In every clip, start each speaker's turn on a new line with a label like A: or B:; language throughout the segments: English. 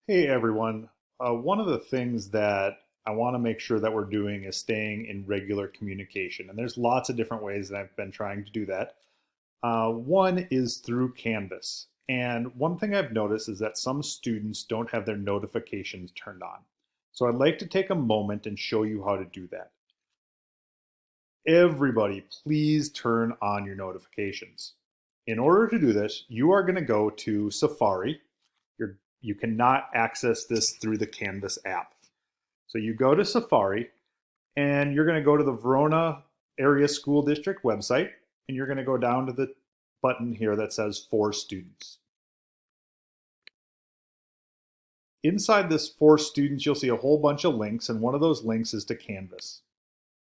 A: Hey everyone. One of the things that I want to make sure that we're doing is staying in regular communication. And there's lots of different ways that I've been trying to do that. One is through Canvas. And one thing I've noticed is that some students don't have their notifications turned on. So I'd like to take a moment and show you how to do that. Everybody, please turn on your notifications. In order to do this, you are going to go to Safari. You cannot access this through the Canvas app. So you go to Safari and you're going to go to the Verona Area School District website and you're going to go down to the button here that says For Students. Inside this For Students, you'll see a whole bunch of links, and one of those links is to Canvas.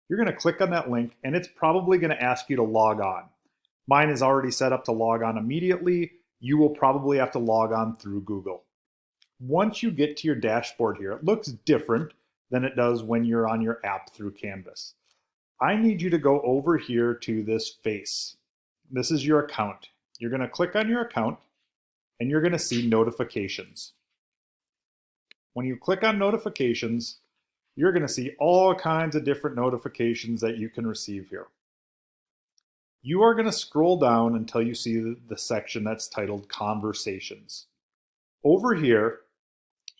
A: You're going to click on that link and it's probably going to ask you to log on. Mine is already set up to log on immediately. You will probably have to log on through Google. Once you get to your dashboard here, it looks different than it does when you're on your app through Canvas. I need you to go over here to this face. This is your account. You're going to click on your account and you're going to see notifications. When you click on notifications, you're going to see all kinds of different notifications that you can receive here. You are going to scroll down until you see the section that's titled Conversations. Over here,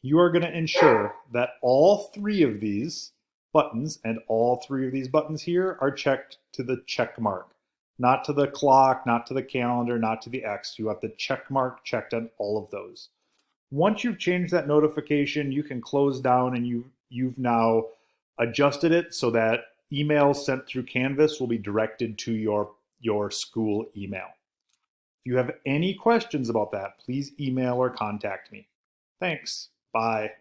A: you are going to ensure that all three of these buttons and all three of these buttons here are checked to the check mark, not to the clock, not to the calendar, not to the X. You have the check mark checked on all of those. Once you've changed that notification, you can close down and you've now adjusted it so that emails sent through Canvas will be directed to your school email. If you have any questions about that, please email or contact me. Thanks. Bye.